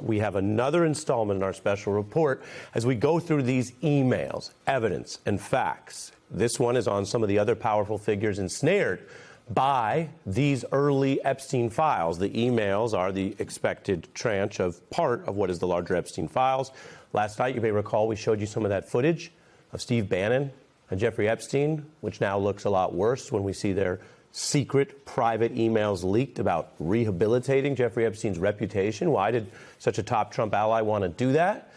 We have another installment in our special report as we go through these emails, evidence, and facts. This one is on some of the other powerful figures ensnared by these early Epstein files. The emails are the expected tranche of part of what is the larger Epstein files. Last night, you may recall, we showed you some of that footage of Steve Bannon and Jeffrey Epstein, which now looks a lot worse when we see their secret private emails leaked about rehabilitating Jeffrey Epstein's reputation. Why did such a top Trump ally want to do that?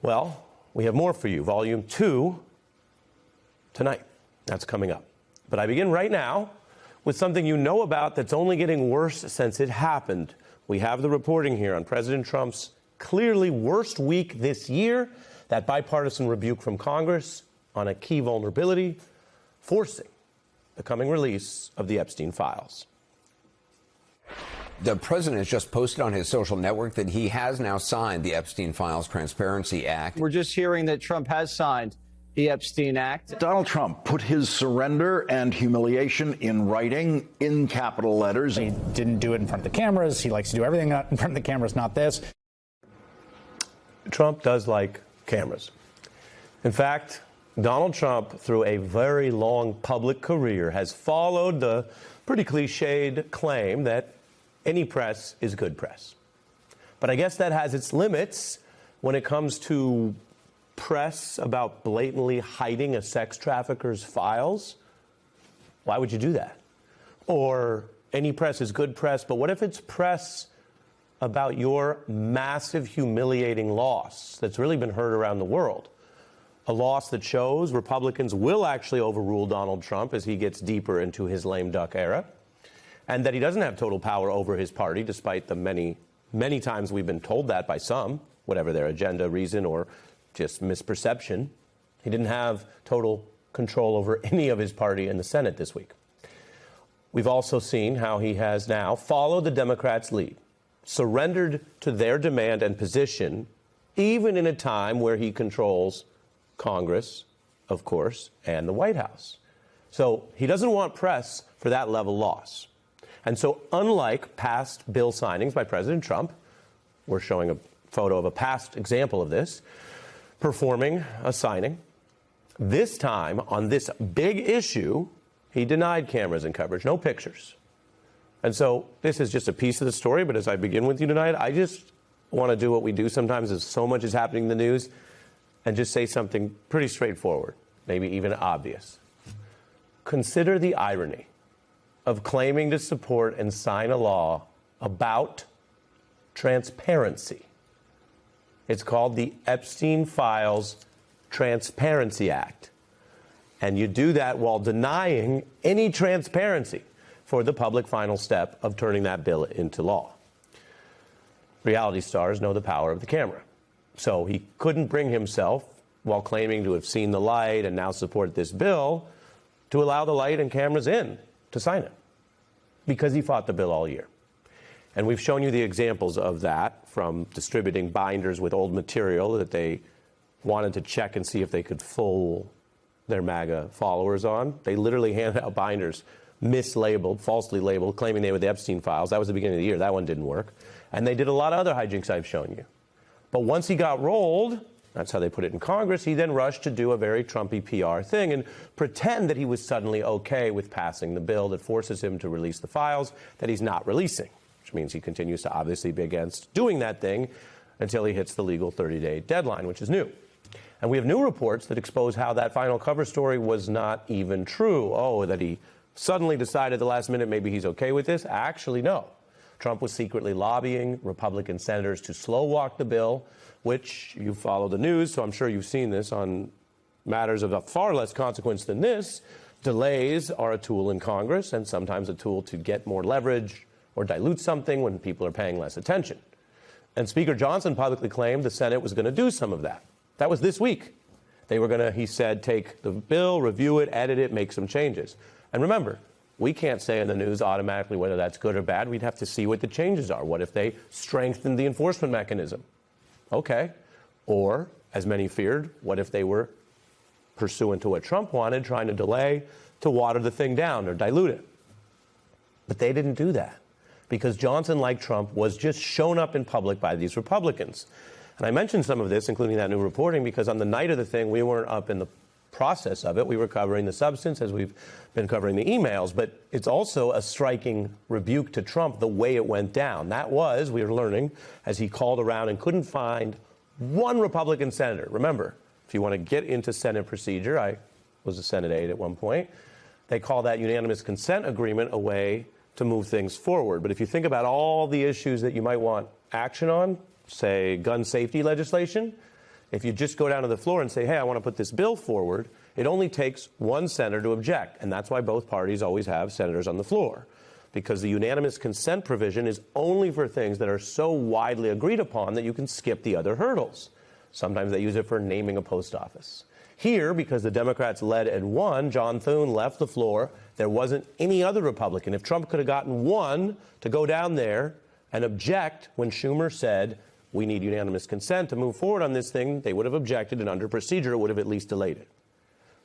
Well, we have more for you. Volume 2 tonight. That's coming up. But I begin right now with something you know about that's only getting worse since it happened. We have the reporting here on President Trump's clearly worst week this year, that bipartisan rebuke from Congress on a key vulnerability, forcing the coming release of the Epstein files. The president has just posted on his social network that he has now signed the Epstein Files Transparency Act. We're just hearing that Trump has signed the Epstein Act. Donald Trump put his surrender and humiliation in writing in capital letters. He didn't do it in front of the cameras. He likes to do everything in front of the cameras, not this. Trump does like cameras. In fact, Donald Trump, through a very long public career, has followed the pretty cliched claim that any press is good press. But I guess that has its limits when it comes to press about blatantly hiding a sex trafficker's files. Why would you do that? Or any press is good press, but what if it's press about your massive, humiliating loss that's really been heard around the world? A loss that shows Republicans will actually overrule Donald Trump as he gets deeper into his lame duck era, and that he doesn't have total power over his party, despite the many, many times we've been told that by some, whatever their agenda, reason, or just misperception. He didn't have total control over any of his party in the Senate this week. We've also seen how he has now followed the Democrats' lead, surrendered to their demand and position, even in a time where he controls Congress, of course, and the White House. So he doesn't want press for that level loss. And so unlike past bill signings by President Trump, we're showing a photo of a past example of this, performing a signing. This time, on this big issue, he denied cameras and coverage, no pictures. And so this is just a piece of the story, but as I begin with you tonight, I just want to do what we do sometimes as so much is happening in the news, and just say something pretty straightforward, maybe even obvious. Consider the irony of claiming to support and sign a law about transparency. It's called the Epstein Files Transparency Act. And you do that while denying any transparency for the public final step of turning that bill into law. Reality stars know the power of the camera. So he couldn't bring himself, while claiming to have seen the light and now support this bill, to allow the light and cameras in to sign it, because he fought the bill all year. And we've shown you the examples of that, from distributing binders with old material that they wanted to check and see if they could fool their MAGA followers on. They literally handed out binders mislabeled, falsely labeled, claiming they were the Epstein files. That was the beginning of the year. That one didn't work. And they did a lot of other hijinks I've shown you. But once he got rolled, that's how they put it in Congress, he then rushed to do a very Trumpy PR thing and pretend that he was suddenly okay with passing the bill that forces him to release the files that he's not releasing, which means he continues to obviously be against doing that thing until he hits the legal 30-day deadline, which is new. And we have new reports that expose how that final cover story was not even true. Oh, that he suddenly decided at the last minute maybe he's okay with this? Actually, no. Trump was secretly lobbying Republican senators to slow walk the bill, which you follow the news, so I'm sure you've seen this on matters of far less consequence than this. Delays are a tool in Congress and sometimes a tool to get more leverage or dilute something when people are paying less attention. And Speaker Johnson publicly claimed the Senate was going to do some of that. That was this week. They were going to, he said, take the bill, review it, edit it, make some changes. And remember, we can't say in the news automatically whether that's good or bad. We'd have to see what the changes are. What if they strengthen the enforcement mechanism? Okay. Or, as many feared, what if they were pursuant to what Trump wanted, trying to delay to water the thing down or dilute it? But they didn't do that. because Johnson, like Trump, was just shown up in public by these Republicans. And I mentioned some of this, including that new reporting, because on the night of the thing, we weren't up in the process of it. We were covering the substance as we've been covering the emails. But it's also a striking rebuke to Trump, the way it went down. That was, we were learning, as he called around and couldn't find one Republican senator. Remember, if you want to get into Senate procedure, I was a Senate aide at one point, they call that unanimous consent agreement a way to move things forward. But if you think about all the issues that you might want action on, say gun safety legislation, if you just go down to the floor and say, hey, I want to put this bill forward, it only takes one senator to object. And that's why both parties always have senators on the floor, because the unanimous consent provision is only for things that are so widely agreed upon that you can skip the other hurdles. Sometimes they use it for naming a post office. Here, because the Democrats led and won, John Thune left the floor. There wasn't any other Republican. If Trump could have gotten one to go down there and object when Schumer said, we need unanimous consent to move forward on this thing, they would have objected, and under procedure, it would have at least delayed it.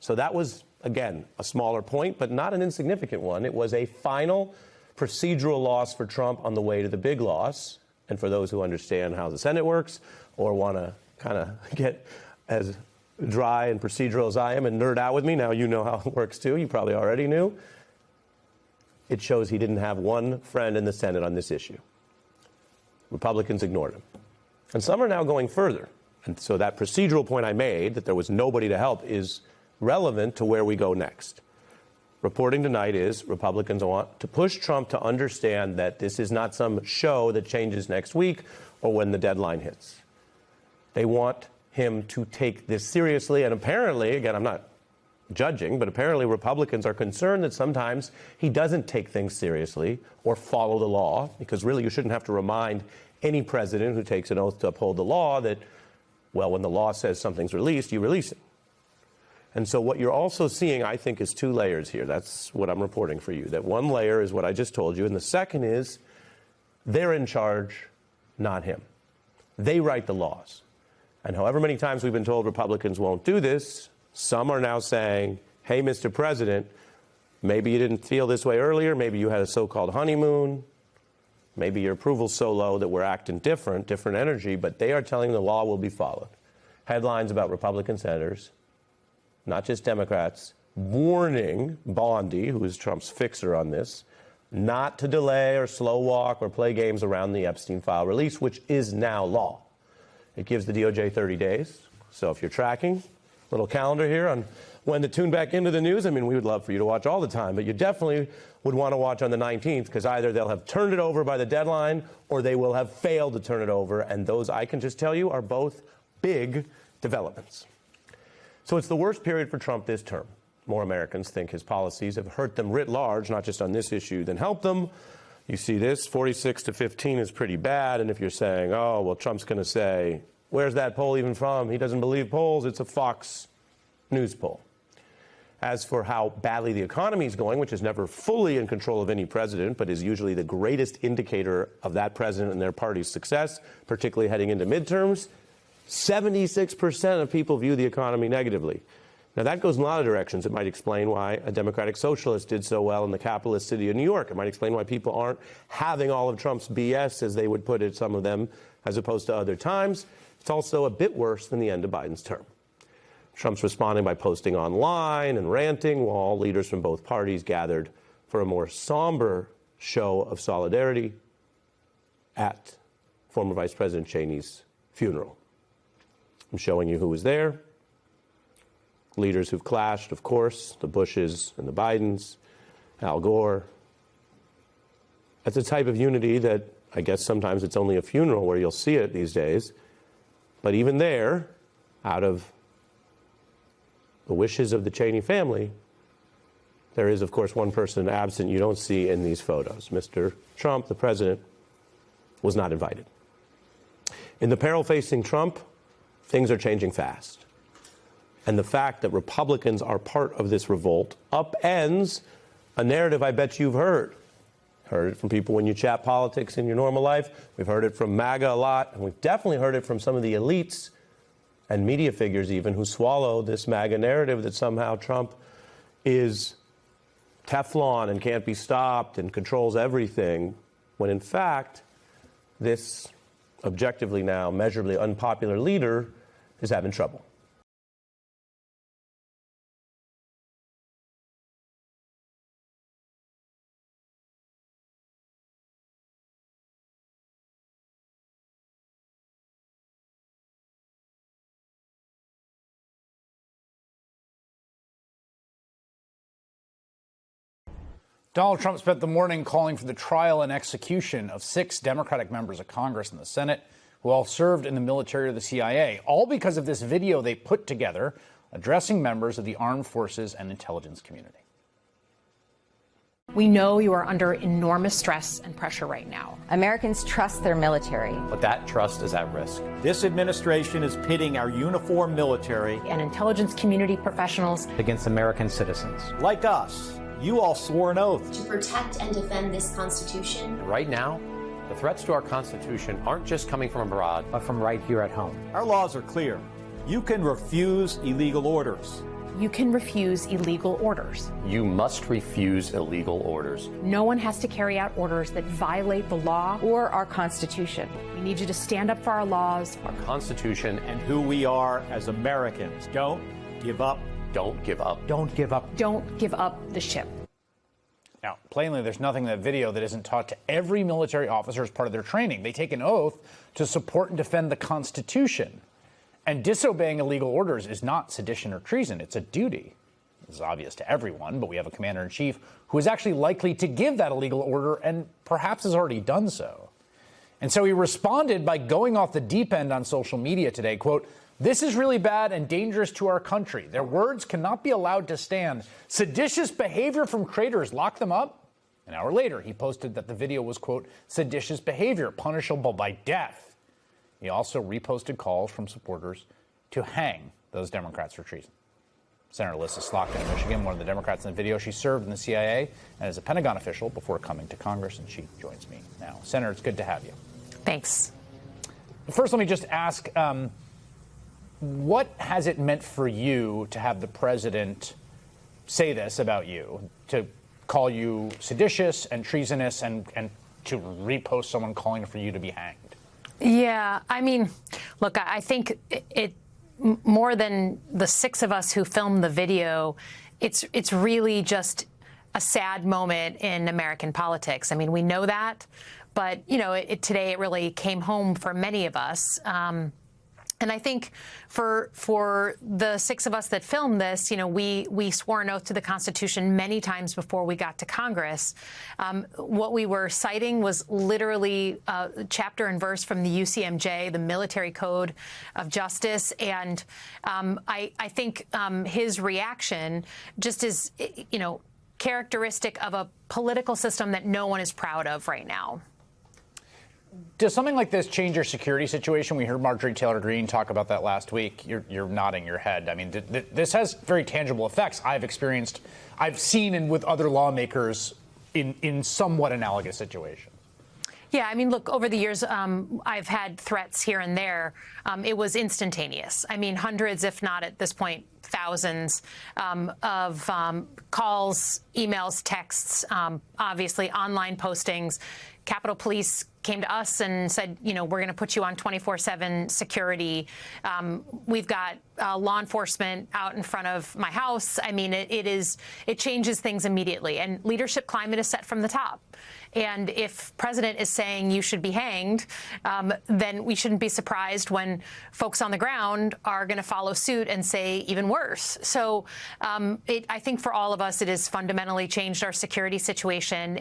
So that was, again, a smaller point, but not an insignificant one. It was a final procedural loss for Trump on the way to the big loss. And for those who understand how the Senate works or want to kind of get as dry and procedural as I am and nerd out with me, now you know how it works too. You probably already knew. It shows he didn't have one friend in the Senate on this issue. Republicans ignored him. And some are now going further. And so that procedural point I made, that there was nobody to help, is relevant to where we go next. Reporting tonight is Republicans want to push Trump to understand that this is not some show that changes next week or when the deadline hits. They want him to take this seriously. And apparently, again, I'm not judging, but apparently Republicans are concerned that sometimes he doesn't take things seriously or follow the law, because really you shouldn't have to remind any president who takes an oath to uphold the law that, well, when the law says something's released, you release it. And so what you're also seeing, I think, is two layers here. That's what I'm reporting for you. That one layer is what I just told you, and the second is they're in charge, not him. They write the laws. And however many times we've been told Republicans won't do this, some are now saying, hey, Mr. President, maybe you didn't feel this way earlier, maybe you had a so-called honeymoon, maybe your approval's so low that we're acting different energy, but they are telling the law will be followed. Headlines about Republican senators, not just Democrats, warning Bondi, who is Trump's fixer on this, not to delay or slow walk or play games around the Epstein file release, which is now law. It gives the DOJ 30 days. So if you're tracking, little calendar here on when to tune back into the news. I mean, we would love for you to watch all the time, but you definitely would want to watch on the 19th, because either they'll have turned it over by the deadline or they will have failed to turn it over. And those, I can just tell you, are both big developments. So it's the worst period for Trump this term. More Americans think his policies have hurt them writ large, not just on this issue, than helped them. You see this, 46-15 is pretty bad. And if you're saying, oh, well, Trump's going to say, where's that poll even from? He doesn't believe polls. It's a Fox News poll. As for how badly the economy is going, which is never fully in control of any president, but is usually the greatest indicator of that president and their party's success, particularly heading into midterms, 76% of people view the economy negatively. Now, that goes in a lot of directions. It might explain why a Democratic socialist did so well in the capitalist city of New York. It might explain why people aren't having all of Trump's BS, as they would put it, some of them, as opposed to other times. It's also a bit worse than the end of Biden's term. Trump's responding by posting online and ranting, while leaders from both parties gathered for a more somber show of solidarity at former Vice President Cheney's funeral. I'm showing you who was there. Leaders who've clashed, of course, the Bushes and the Bidens, Al Gore. That's a type of unity that I guess sometimes it's only a funeral where you'll see it these days. But even there, out of the wishes of the Cheney family, there is, of course, one person absent you don't see in these photos. Mr. Trump, the president, was not invited. In the peril facing Trump, things are changing fast. And the fact that Republicans are part of this revolt upends a narrative I bet you've heard. Heard it from people when you chat politics in your normal life. We've heard it from MAGA a lot. And we've definitely heard it from some of the elites and media figures even who swallow this MAGA narrative that somehow Trump is Teflon and can't be stopped and controls everything. when in fact, this objectively now measurably unpopular leader is having trouble. Donald Trump spent the morning calling for the trial and execution of 6 Democratic members of Congress and the Senate who all served in the military or the CIA, all because of this video they put together addressing members of the armed forces and intelligence community. We know you are under enormous stress and pressure right now. Americans trust their military. But that trust is at risk. This administration is pitting our uniformed military And intelligence community professionals Against American citizens. like us. You all swore an oath to protect and defend this Constitution. Right now, the threats to our Constitution aren't just coming from abroad, but from right here at home. Our laws are clear. You can refuse illegal orders. You can refuse illegal orders. You must refuse illegal orders. No one has to carry out orders that violate the law Or our Constitution. We need you to stand up for our laws. Our Constitution, And who we are as Americans. Don't give up. don't give up. Don't give up. Don't give up the ship. Now, plainly, there's nothing in that video that isn't taught to every military officer as part of their training. They take an oath to support and defend the Constitution. And disobeying illegal orders is not sedition or treason. It's a duty. This is obvious to everyone, but we have a commander-in-chief who is actually likely to give that illegal order and perhaps has already done so. And so he responded by going off the deep end on social media today, quote, "This is really bad and dangerous to our country. Their words cannot be allowed to stand. Seditious behavior from traitors, lock them up." An hour later, he posted that the video was, quote, "seditious behavior, punishable by death." He also reposted calls from supporters to hang those Democrats for treason. Senator Lissa Slotkin of Michigan, one of the Democrats in the video, she served in the CIA and is a Pentagon official before coming to Congress, and she joins me now. Senator, it's good to have you. Thanks. First, let me just ask, what has it meant for you to have the president say this about you, to call you seditious and treasonous and to repost someone calling for you to be hanged? Yeah, I mean, look, I think it more than the 6 of us who filmed the video, it's really just a sad moment in American politics. I mean, we know that, but, you know, today it really came home for many of us. And I think for the 6 of us that filmed this, you know, we swore an oath to the Constitution many times before we got to Congress. What we were citing was literally chapter and verse from the UCMJ, the Military Code of Justice. And I think his reaction just is, you know, characteristic of a political system that no one is proud of right now. Does something like this change your security situation? We heard Marjorie Taylor Greene talk about that last week. You're nodding your head. I mean, this has very tangible effects. I've seen and with other lawmakers in somewhat analogous situations. Yeah, I mean, look, over the years, I've had threats here and there. It was instantaneous. I mean, hundreds, if not at this point, thousands of calls, emails, texts, obviously online postings. Capitol Police came to us and said, you know, we're going to put you on 24/7 security. We've got law enforcement out in front of my house. I mean, it changes things immediately. And leadership climate is set from the top. And if president is saying you should be hanged, then we shouldn't be surprised when folks on the ground are going to follow suit and say even worse. So I think for all of us, it has fundamentally changed our security situation.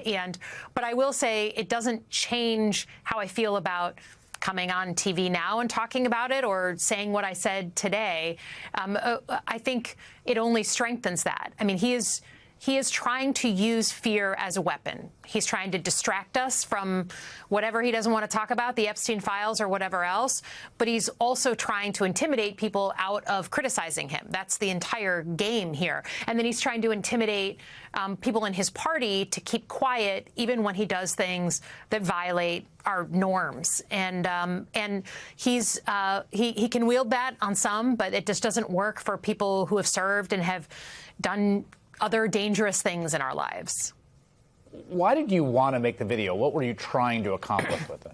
But I will say it doesn't change how I feel about coming on TV now and talking about it or saying what I said today. I think it only strengthens that. I mean, he is trying to use fear as a weapon. He's trying to distract us from whatever he doesn't want to talk about, the Epstein files or whatever else. But he's also trying to intimidate people out of criticizing him. That's the entire game here. And then he's trying to intimidate people in his party to keep quiet, even when he does things that violate our norms. And he can wield that on some, but it just doesn't work for people who have served and have done other dangerous things in our lives. why did you want to make the video? What were you trying to accomplish with it?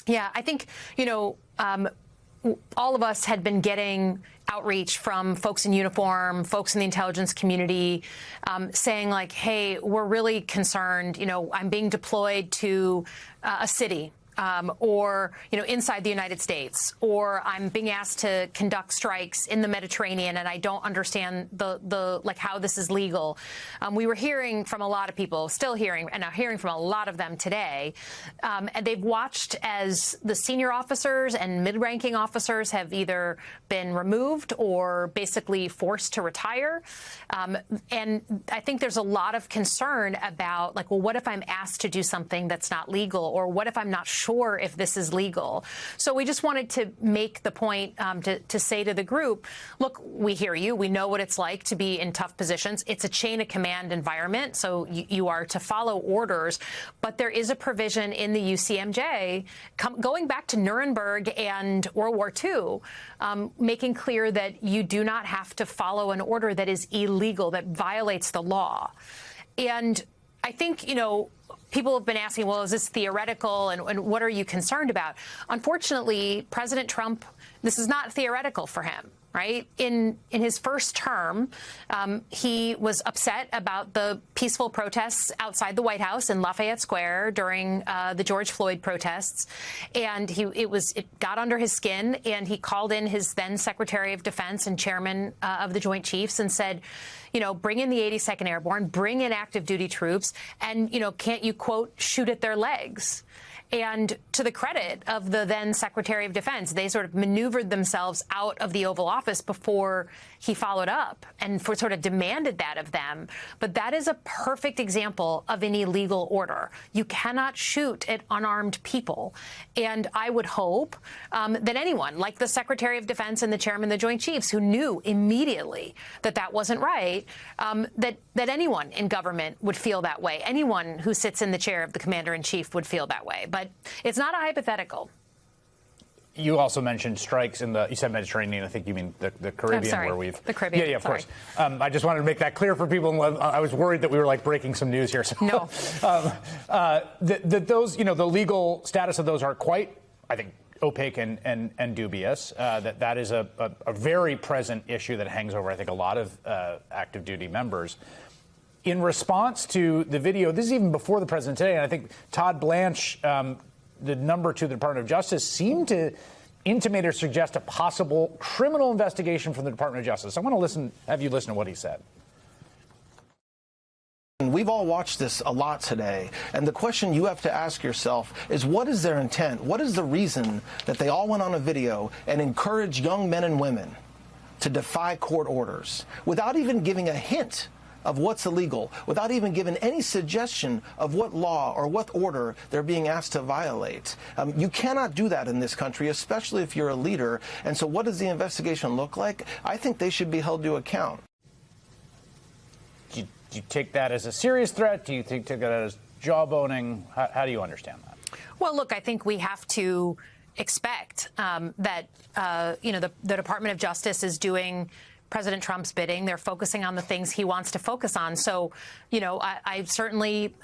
Yeah, I think, all of us had been getting outreach from folks in uniform, folks in the intelligence community, saying like, hey, we're really concerned. I'm being deployed to a city. Or inside the United States, or I'm being asked to conduct strikes in the Mediterranean, and I don't understand the how this is legal. We were hearing from a lot of people, still hearing, and are hearing from a lot of them today, and they've watched as the senior officers and mid-ranking officers have either been removed or basically forced to retire. And I think there's a lot of concern about well, what if I'm asked to do something that's not legal, or what if I'm not sure if this is legal? So we just wanted to make the point to say to the group, look, we hear you. We know what it's like to be in tough positions. It's a chain of command environment, so you are to follow orders. But there is a provision in the UCMJ going back to Nuremberg and World War II, making clear that you do not have to follow an order that is illegal, that violates the law. And I think, people have been asking, well, is this theoretical, and what are you concerned about? Unfortunately, President Trump, this is not theoretical for him, right? In his first term, he was upset about the peaceful protests outside the White House in Lafayette Square during the George Floyd protests, and it got under his skin, and he called in his then Secretary of Defense and Chairman of the Joint Chiefs and said, bring in the 82nd Airborne, bring in active duty troops, and, can't you, quote, shoot at their legs? And to the credit of the then Secretary of Defense, they sort of maneuvered themselves out of the Oval Office before he followed up and sort of demanded that of them. But that is a perfect example of an illegal order. You cannot shoot at unarmed people. And I would hope that anyone, like the Secretary of Defense and the Chairman of the Joint Chiefs, who knew immediately that that wasn't right, that anyone in government would feel that way. Anyone who sits in the chair of the Commander-in-Chief would feel that way. But it's not a hypothetical. You also mentioned strikes in you said Mediterranean. I think you mean the Caribbean, sorry, where we've the Caribbean. Yeah, of course. I just wanted to make that clear for people. I was worried that we were breaking some news here. So, no. Those, the legal status of those are quite, I think, opaque and dubious. That is a very present issue that hangs over, I think, a lot of active duty members. In response to the video, this is even before the president today, and I think Todd Blanche, the number 2 of the Department of Justice, seemed to intimate or suggest a possible criminal investigation from the Department of Justice. I want to have you listen to what he said. We've all watched this a lot today, and the question you have to ask yourself is, what is their intent? What is the reason that they all went on a video and encouraged young men and women to defy court orders without even giving a hint of what's illegal, without even giving any suggestion of what law or what order they're being asked to violate? You cannot do that in this country, especially if you're a leader. And so what does the investigation look like? I think they should be held to account. Do you take that as a serious threat? Do you take that as jawboning? How do you understand that? Well, look, I think we have to expect that, the Department of Justice is doing President Trump's bidding. They're focusing on the things he wants to focus on. So, I certainly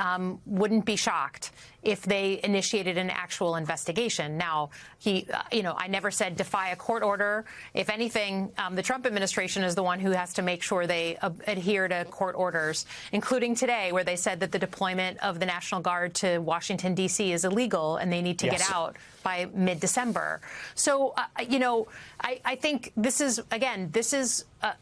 wouldn't be shocked if they initiated an actual investigation. Now, I never said defy a court order. If anything, the Trump administration is the one who has to make sure they adhere to court orders, including today, where they said that the deployment of the National Guard to Washington, D.C. is illegal and they need to get out by mid-December. So, I think this is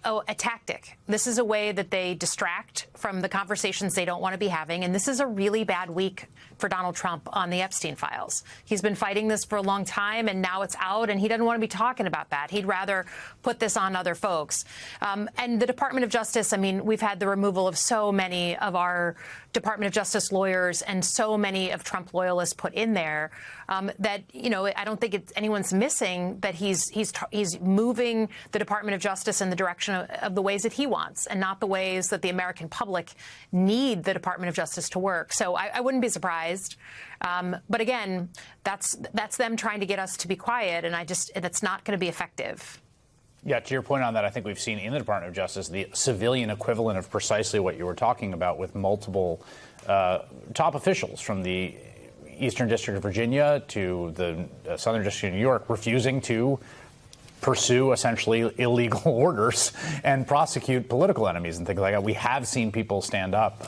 a tactic. This is a way that they distract from the conversations they don't want to be having. And this is a really bad week for Donald Trump on the Epstein files. He's been fighting this for a long time, and now it's out, and he doesn't want to be talking about that. He'd rather put this on other folks. And the Department of Justice, we've had the removal of so many of our Department of Justice lawyers and so many of Trump loyalists put in there that, I don't think anyone's missing that he's moving the Department of Justice in the direction of the ways that he wants and not the ways that the American public need the Department of Justice to work. So I wouldn't be surprised. But again, that's them trying to get us to be quiet, and that's not going to be effective. Yeah, to your point on that, I think we've seen in the Department of Justice the civilian equivalent of precisely what you were talking about, with multiple top officials from the Eastern District of Virginia to the Southern District of New York refusing to pursue essentially illegal orders and prosecute political enemies and things like that. We have seen people stand up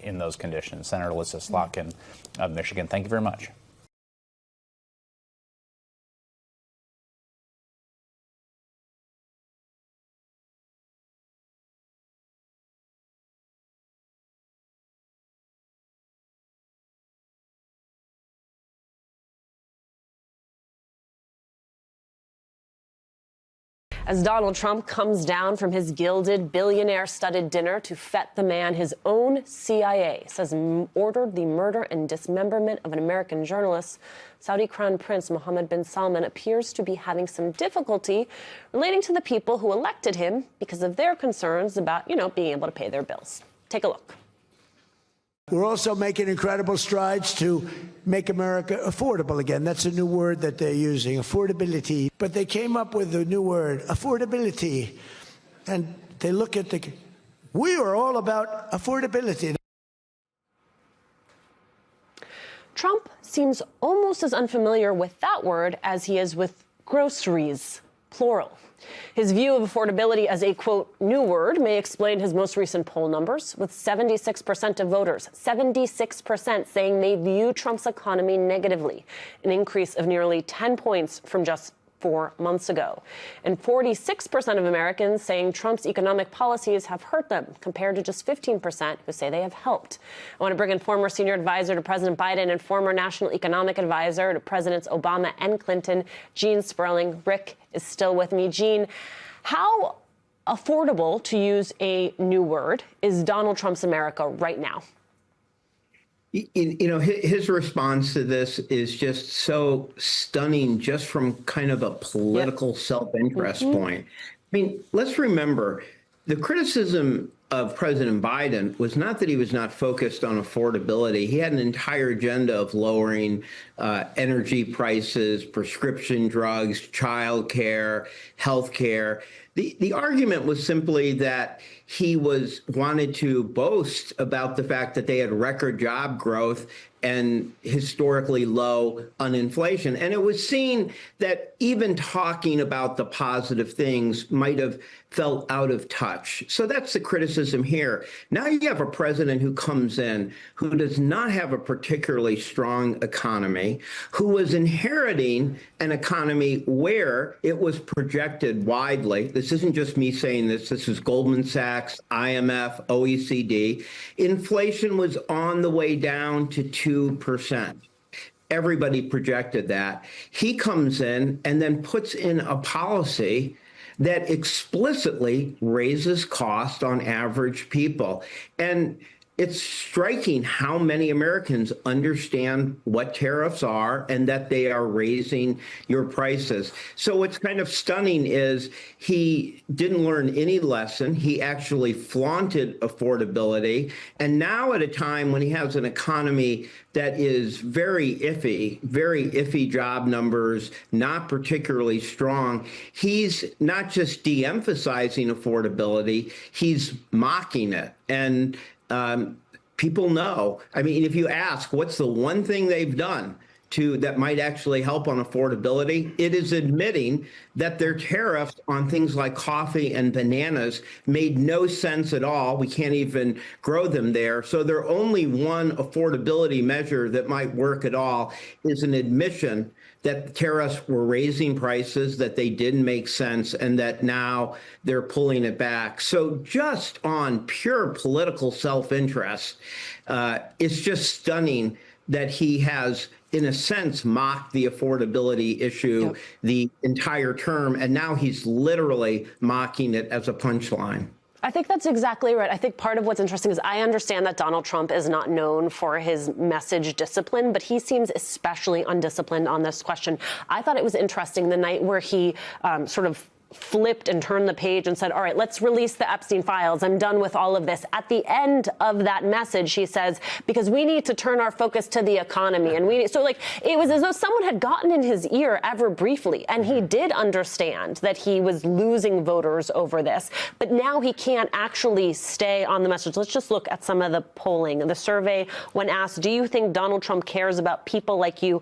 in those conditions. Senator Elissa Slotkin of Michigan, thank you very much. As Donald Trump comes down from his gilded, billionaire-studded dinner to fet the man his own CIA says ordered the murder and dismemberment of an American journalist, Saudi Crown Prince Mohammed bin Salman appears to be having some difficulty relating to the people who elected him because of their concerns about, being able to pay their bills. Take a look. We're also making incredible strides to make America affordable again. That's a new word that they're using, affordability. But they came up with a new word, affordability. And they look at we are all about affordability. Trump seems almost as unfamiliar with that word as he is with groceries, plural. His view of affordability as a, quote, new word may explain his most recent poll numbers, with 76% of voters, 76% saying they view Trump's economy negatively, an increase of nearly 10 points from just 4 months ago. And 46% of Americans saying Trump's economic policies have hurt them, compared to just 15% who say they have helped. I want to bring in former senior advisor to President Biden and former national economic advisor to Presidents Obama and Clinton, Gene Sperling. Rick is still with me. Gene, how affordable, to use a new word, is Donald Trump's America right now? His response to this is just so stunning, just from kind of a political self-interest point. I mean, let's remember, the criticism of President Biden was not that he was not focused on affordability. He had an entire agenda of lowering energy prices, prescription drugs, child care, health care. The argument was simply that he wanted to boast about the fact that they had record job growth and historically low uninflation. And it was seen that even talking about the positive things might have felt out of touch. So that's the criticism here. Now you have a president who comes in who does not have a particularly strong economy, who was inheriting an economy where it was projected widely. This isn't just me saying this. This is Goldman Sachs, IMF, OECD. Inflation was on the way down to 2%. Everybody projected that. He comes in and then puts in a policy that explicitly raises cost on average people. And it's striking how many Americans understand what tariffs are and that they are raising your prices. So what's kind of stunning is he didn't learn any lesson. He actually flaunted affordability. And now at a time when he has an economy that is very iffy job numbers, not particularly strong, he's not just de-emphasizing affordability, he's mocking it. And people know. I mean, if you ask what's the one thing they've done that might actually help on affordability, it is admitting that their tariffs on things like coffee and bananas made no sense at all. We can't even grow them there. So their only one affordability measure that might work at all is an admission that the tariffs were raising prices, that they didn't make sense, and that now they're pulling it back. So just on pure political self-interest, it's just stunning that he has, in a sense, mocked the affordability issue the entire term, and now he's literally mocking it as a punchline. I think that's exactly right. I think part of what's interesting is I understand that Donald Trump is not known for his message discipline, but he seems especially undisciplined on this question. I thought it was interesting the night where he sort of flipped and turned the page and said, all right, let's release the Epstein files. I'm done with all of this. At the end of that message, she says, because we need to turn our focus to the economy. And it was as though someone had gotten in his ear ever briefly. And he did understand that he was losing voters over this. But now he can't actually stay on the message. Let's just look at some of the polling. The survey, when asked, do you think Donald Trump cares about people like you?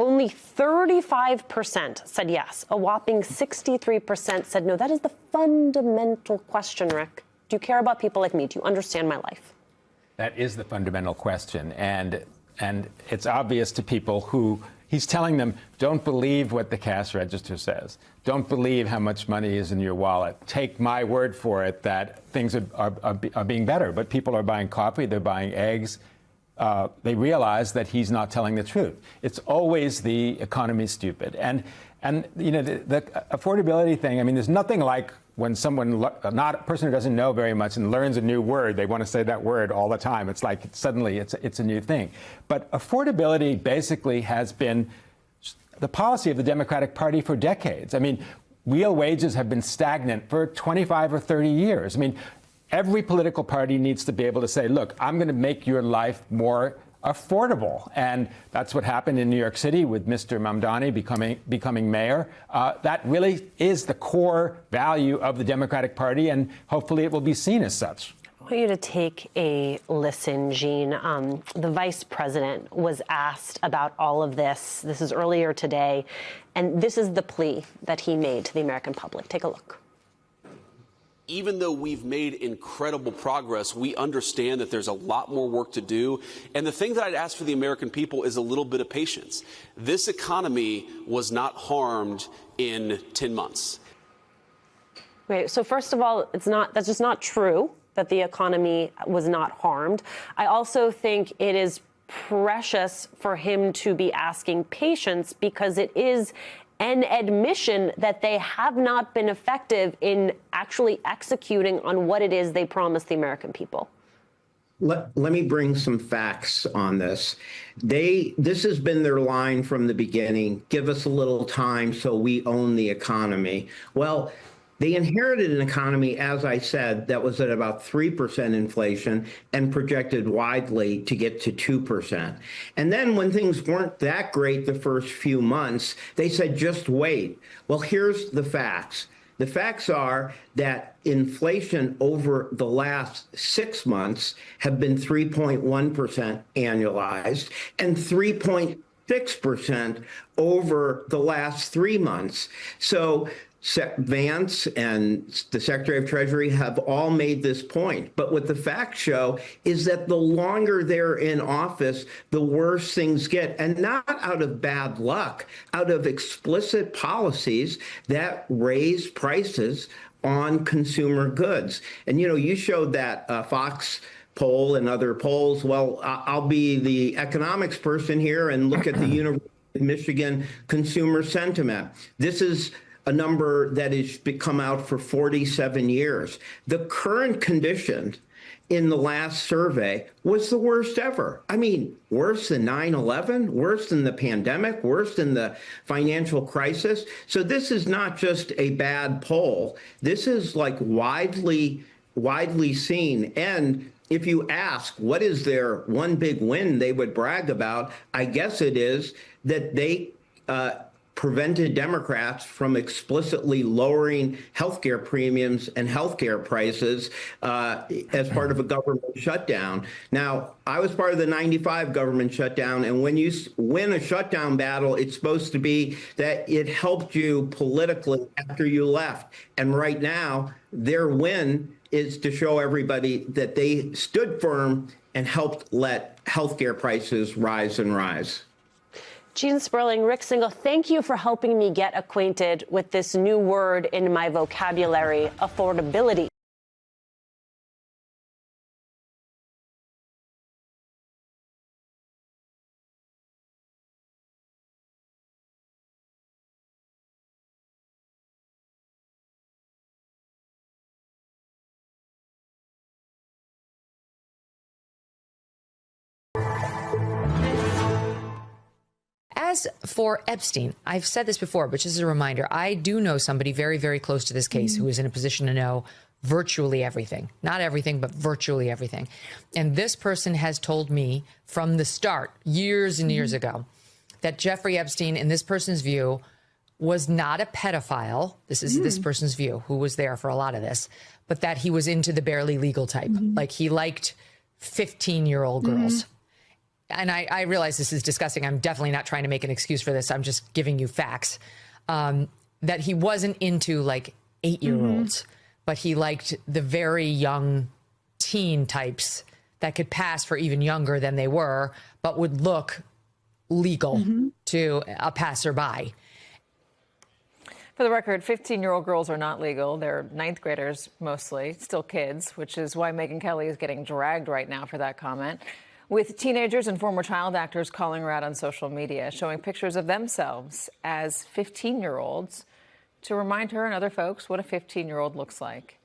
Only 35% said yes. A whopping 63% said no. That is the fundamental question, Rick. Do you care about people like me? Do you understand my life? That is the fundamental question. And it's obvious to people who he's telling them, don't believe what the cash register says. Don't believe how much money is in your wallet. Take my word for it that things are being better. But people are buying coffee, they're buying eggs. They realize that he's not telling the truth. It's always the economy's stupid. And the affordability thing, I mean, there's nothing like when someone, not a person who doesn't know very much and learns a new word, they want to say that word all the time. It's like suddenly it's a new thing. But affordability basically has been the policy of the Democratic Party for decades. I mean, real wages have been stagnant for 25 or 30 years. I mean, every political party needs to be able to say, look, I'm going to make your life more affordable. And that's what happened in New York City with Mr. Mamdani becoming mayor. That really is the core value of the Democratic Party, and hopefully it will be seen as such. I want you to take a listen, Gene. The vice president was asked about all of this. This is earlier today. And this is the plea that he made to the American public. Take a look. Even though we've made incredible progress, we understand that there's a lot more work to do. And the thing that I'd ask for the American people is a little bit of patience. This economy was not harmed in 10 months. Right. So first of all, that's just not true that the economy was not harmed. I also think it is precious for him to be asking patience because it is an admission that they have not been effective in actually executing on what it is they promised the American people. Let me bring some facts on this. This has been their line from the beginning. Give us a little time so we own the economy. Well, they inherited an economy, as I said, that was at about 3% inflation and projected widely to get to 2%. And then when things weren't that great the first few months, they said, just wait. Well, here's the facts. The facts are that inflation over the last 6 months have been 3.1% annualized and 3.6% over the last 3 months. So Vance and the Secretary of Treasury have all made this point. But what the facts show is that the longer they're in office, the worse things get. And not out of bad luck, out of explicit policies that raise prices on consumer goods. And, you showed that Fox poll and other polls. Well, I'll be the economics person here and look at the University of Michigan consumer sentiment. This is a number that has come out for 47 years. The current condition in the last survey was the worst ever. I mean, worse than 9/11, worse than the pandemic, worse than the financial crisis. So this is not just a bad poll. This is like widely seen. And if you ask what is their one big win they would brag about, I guess it is that they prevented Democrats from explicitly lowering healthcare premiums and healthcare prices as part of a government shutdown. Now, I was part of the 95 government shutdown, and when you win a shutdown battle, it's supposed to be that it helped you politically after you left. And right now, their win is to show everybody that they stood firm and helped let healthcare prices rise and rise. Gene Sperling, Rick Singal, thank you for helping me get acquainted with this new word in my vocabulary, affordability. As for Epstein, I've said this before, but just as a reminder, I do know somebody very, very close to this case who is in a position to know virtually everything. Not everything, but virtually everything. And this person has told me from the start, years and years ago, that Jeffrey Epstein, in this person's view, was not a pedophile. This is this person's view, who was there for a lot of this, but that he was into the barely legal type. Like he liked 15-year-old girls. And I realize this is disgusting. I'm definitely not trying to make an excuse for this. I'm just giving you facts. That he wasn't into like 8-year-olds, but he liked the very young teen types that could pass for even younger than they were, but would look legal to a passerby. For the record, 15-year-old girls are not legal. They're ninth graders mostly, still kids, which is why Megyn Kelly is getting dragged right now for that comment. With teenagers and former child actors calling her out on social media, showing pictures of themselves as 15-year-olds to remind her and other folks what a 15-year-old looks like.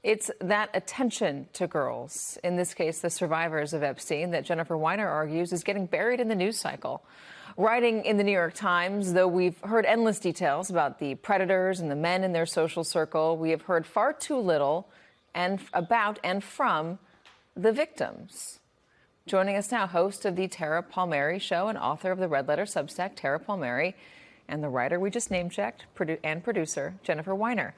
It's that attention to girls, in this case the survivors of Epstein, that Jennifer Weiner argues is getting buried in the news cycle. Writing in the New York Times, though we've heard endless details about the predators and the men in their social circle, we have heard far too little about and from the victims. Joining us now, host of the Tara Palmieri Show and author of the Red Letter Substack, Tara Palmieri, and the writer we just name-checked, and producer, Jennifer Weiner.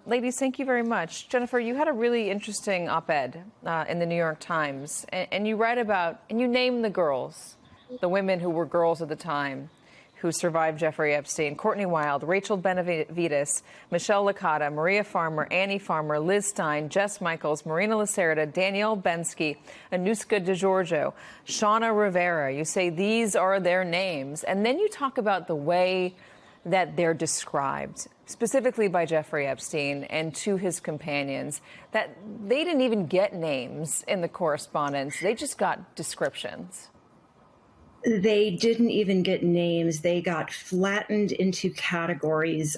Ladies, thank you very much. Jennifer, you had a really interesting op-ed in the New York Times, and you write about, and you name the girls, the women who were girls at the time, who survived Jeffrey Epstein: Courtney Wild, Rachel Benavides, Michelle Licata, Maria Farmer, Annie Farmer, Liz Stein, Jess Michaels, Marina Lacerda, Danielle Bensky, Anuska DeGiorgio, Shauna Rivera. You say these are their names. And then you talk about the way that they're described, specifically by Jeffrey Epstein and to his companions, that they didn't even get names in the correspondence. They just got descriptions. They didn't even get names. They got flattened into categories.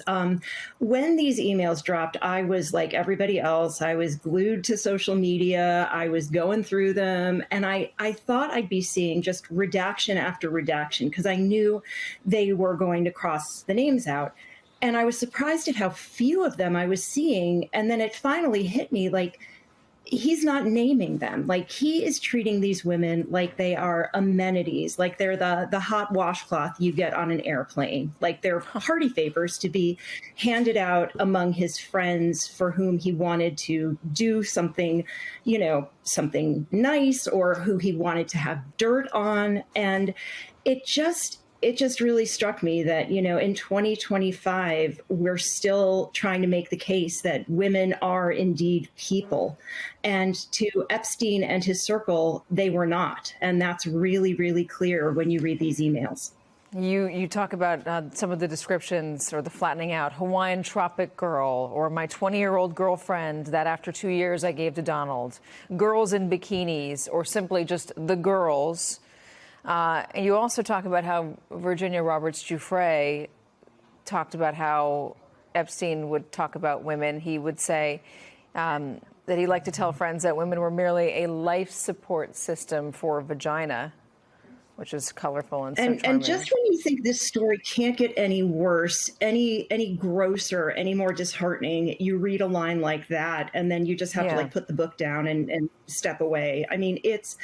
When these emails dropped, I was like everybody else. I was glued to social media. I was going through them. And I thought I'd be seeing just redaction after redaction because I knew they were going to cross the names out. And I was surprised at how few of them I was seeing. And then it finally hit me, like, he's not naming them. Like, he is treating these women like they are amenities, like they're the hot washcloth you get on an airplane, like they're party favors to be handed out among his friends for whom he wanted to do something, you know, something nice, or who he wanted to have dirt on. And it just really struck me that, you know, in 2025, we're still trying to make the case that women are indeed people. And to Epstein and his circle, they were not. And that's really, really clear when you read these emails. You talk about some of the descriptions, or the flattening out: Hawaiian tropic girl, or my 20-year-old girlfriend that after 2 years I gave to Donald, girls in bikinis, or simply just the girls. And you also talk about how Virginia Roberts Giuffre talked about how Epstein would talk about women. He would say that he liked to tell friends that women were merely a life support system for vagina, which is colorful and so charming. And just when you think this story can't get any worse, any grosser, any more disheartening, you read a line like that, and then you just have to like put the book down and step away. I mean, it's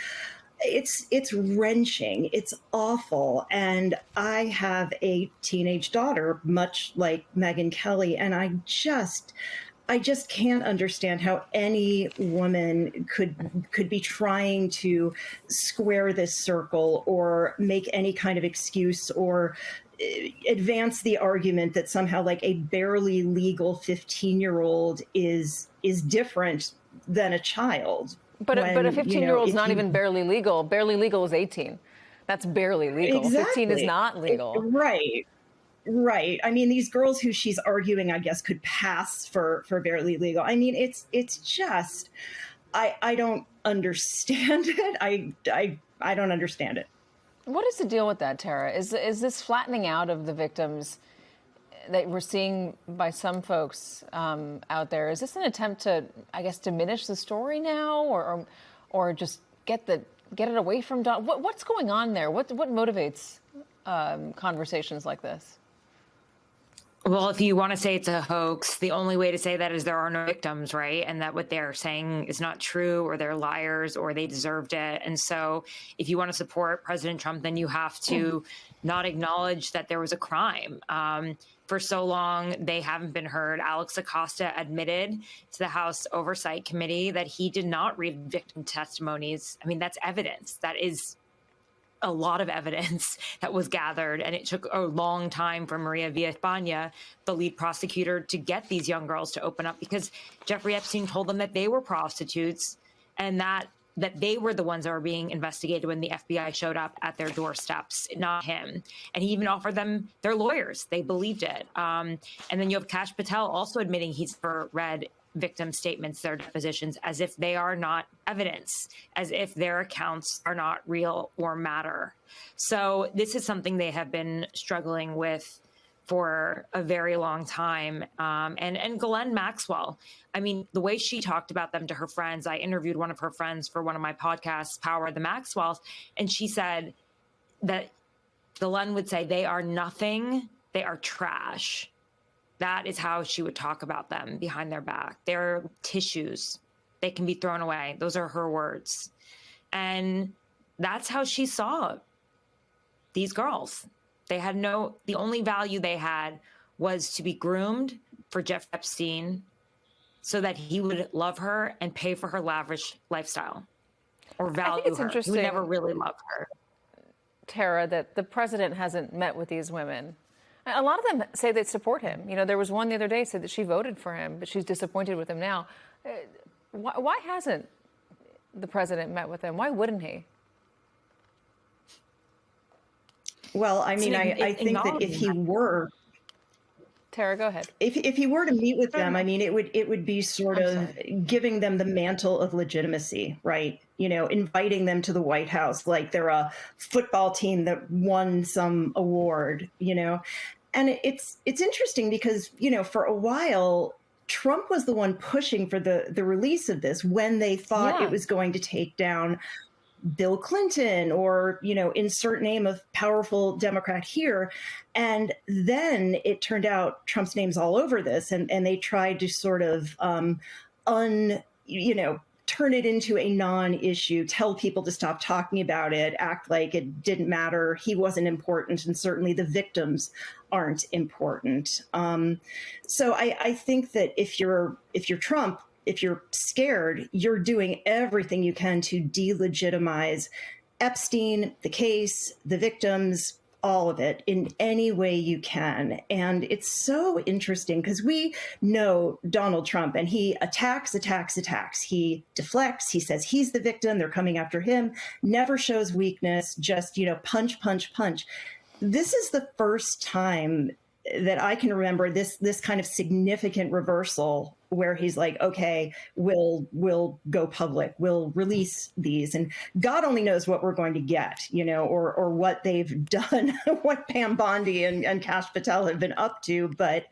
wrenching. It's awful. And I have a teenage daughter, much like Megyn Kelly, and I just can't understand how any woman could be trying to square this circle or make any kind of excuse or advance the argument that somehow like a barely legal 15-year-old is different than a child. But a 15-year-old is not even barely legal. Barely legal is 18. That's barely legal. Exactly. 15 is not legal. Right. I mean, these girls who she's arguing, I guess, could pass for barely legal. I mean, it's just, I don't understand it. I don't understand it. What is the deal with that, Tara? Is this flattening out of the victims that we're seeing by some folks out there? Is this an attempt to, I guess, diminish the story now, or just get it away from Don? What's going on there? What motivates conversations like this? Well, if you want to say it's a hoax, the only way to say that is there are no victims, right? And that what they're saying is not true, or they're liars, or they deserved it. And so if you want to support President Trump, then you have to not acknowledge that there was a crime. For so long, they haven't been heard. Alex Acosta admitted to the House Oversight Committee that he did not read victim testimonies. I mean, that's evidence. That is a lot of evidence that was gathered, and it took a long time for Maria Villalpana, the lead prosecutor, to get these young girls to open up, because Jeffrey Epstein told them that they were prostitutes and that they were the ones that were being investigated when the FBI showed up at their doorsteps, not him. And he even offered them their lawyers. They believed it. And then you have Kash Patel also admitting he's read victim statements, their depositions, as if they are not evidence, as if their accounts are not real or matter. So this is something they have been struggling with for a very long time. And Ghislaine Maxwell, I mean, the way she talked about them to her friends, I interviewed one of her friends for one of my podcasts, Power of the Maxwells, and she said that Ghislaine would say, they are nothing, they are trash. That is how she would talk about them behind their back. They're tissues. They can be thrown away. Those are her words. And that's how she saw these girls. They had the only value they had was to be groomed for Jeff Epstein so that he would love her and pay for her lavish lifestyle or value her. He would never really love her. Tara, that the president hasn't met with these women. A lot of them say they support him. You know, there was one the other day said that she voted for him, but she's disappointed with him now. Why hasn't the president met with him? Why wouldn't he? Well, I mean, I think that if he were, Tara, go ahead. If he were to meet with them, I mean, it would be sort of giving them the mantle of legitimacy, right? You know, inviting them to the White House like they're a football team that won some award, you know. And it's interesting because, you know, for a while, Trump was the one pushing for the release of this when they thought it was going to take down Bill Clinton or, you know, insert name of powerful Democrat here. And then it turned out Trump's name's all over this. And they tried to sort of, turn it into a non-issue, tell people to stop talking about it, act like it didn't matter. He wasn't important. And certainly the victims aren't important. So I think that if you're Trump, if you're scared, you're doing everything you can to delegitimize Epstein, the case, the victims, all of it in any way you can. And it's so interesting because we know Donald Trump and he attacks. He deflects. He says he's the victim. They're coming after him, never shows weakness, just, you know, punch, punch, punch. This is the first time that I can remember this kind of significant reversal where he's like, okay, we'll go public, we'll release these, and God only knows what we're going to get, you know, or what they've done, what Pam Bondi and Kash Patel have been up to. But,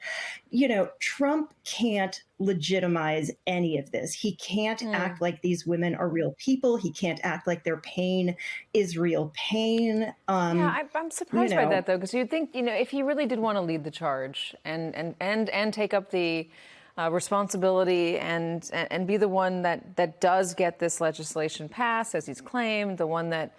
you know, Trump can't legitimize any of this. He can't act like these women are real people. He can't act like their pain is real pain. I'm surprised by that, though, because you'd think, you know, if he really did want to lead the charge and take up the responsibility and be the one that does get this legislation passed, as he's claimed, the one that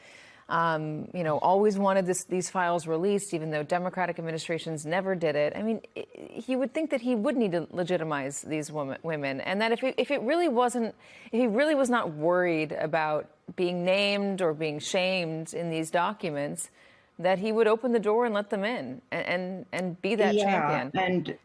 always wanted these files released, even though Democratic administrations never did it. I mean, he would think that he would need to legitimize these women, and that if he really was not worried about being named or being shamed in these documents, that he would open the door and let them in and be that champion. And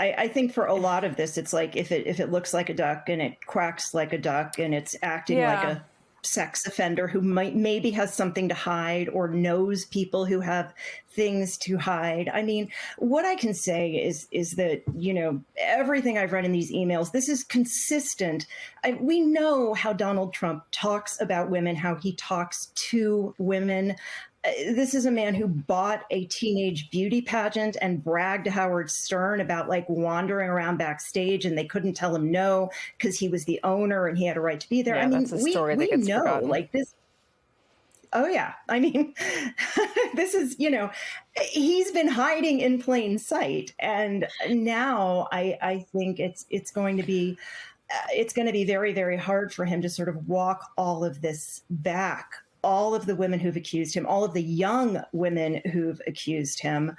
I think for a lot of this, it's like if it looks like a duck and it quacks like a duck and it's acting like a sex offender who maybe has something to hide or knows people who have things to hide. I mean, what I can say is that, you know, everything I've read in these emails, this is consistent. We know how Donald Trump talks about women, how he talks to women. This is a man who bought a teenage beauty pageant and bragged to Howard Stern about like wandering around backstage and they couldn't tell him no because he was the owner and he had a right to be there. Yeah, I mean, that's a story that we gets know forgotten. Like this. Oh, yeah. I mean, this is, he's been hiding in plain sight. And now I think it's going to be very, very hard for him to sort of walk all of this back. All of the women who've accused him, all of the young women who've accused him,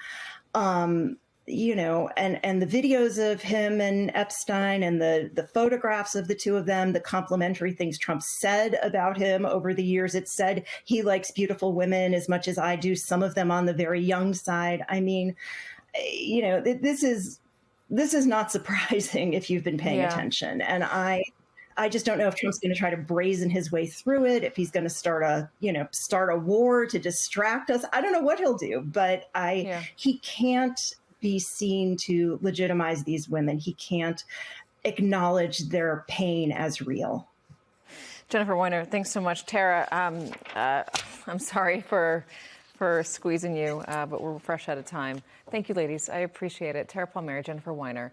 and the videos of him and Epstein and the photographs of the two of them, the complimentary things Trump said about him over the years. It said he likes beautiful women as much as I do, some of them on the very young side. I mean, this is not surprising if you've been paying attention. And I just don't know if Trump's going to try to brazen his way through it, if he's going to start a war to distract us. I don't know what he'll do, but he can't be seen to legitimize these women. He can't acknowledge their pain as real. Jennifer Weiner, thanks so much. Tara, I'm sorry for squeezing you, but we're fresh out of time. Thank you, ladies. I appreciate it. Tara Palmieri, Jennifer Weiner.